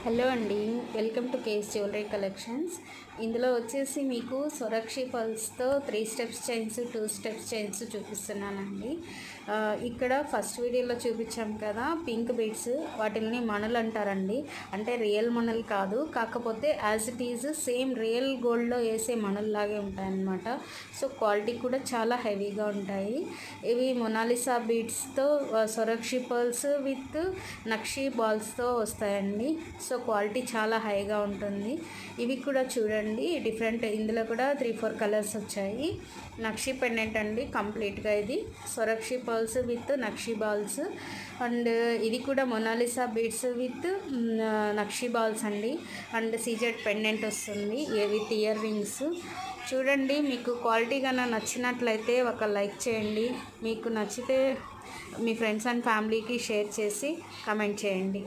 Hello అండి, welcome to case jewellery collections. ఇందులో వచ్చేసి మీకు సొరక్షి పల్స్తో 3 స్టెప్స్ చైన్స్ 2 స్టెప్స్ చైన్స్ చూపిస్తున్నానండి. ఇక్కడ ఫస్ట్ వీడియోలో చూపించాం కదా పింక్ బీడ్స్, వాటిని మణులు అంటారండి. అంటే రియల్ మణులు కాదు, కాకపోతే as it is same real గోల్డ్లో వేసే మణుల్లాగే ఉంటాయన్నమాట. సో క్వాలిటీ కూడా చాలా హెవీగా ఉంటాయి. ఇవి మొనాలిసా బీడ్స్తో సొరక్షి పల్స్ విత్ నక్షి బాల్స్తో వస్తాయండి. సో క్వాలిటీ చాలా హైగా ఉంటుంది. ఇవి కూడా చూడండి డిఫరెంట్, ఇందులో కూడా 3-4 కలర్స్ వచ్చాయి. నక్షి పెండెంట్ అండి కంప్లీట్గా. ఇది సొరక్షి పర్ల్స్ విత్ నక్షి బాల్స్, అండ్ ఇది కూడా మొనాలిసా బీడ్స్ విత్ నక్షి బాల్స్ అండి. అండ్ సీజెడ్ పెండెంట్ వస్తుంది విత్ ఇయర్ రింగ్స్. చూడండి, మీకు క్వాలిటీ కన్నా నచ్చినట్లయితే ఒక లైక్ చేయండి. మీకు నచ్చితే మీ ఫ్రెండ్స్ అండ్ ఫ్యామిలీకి షేర్ చేసి కమెంట్ చేయండి.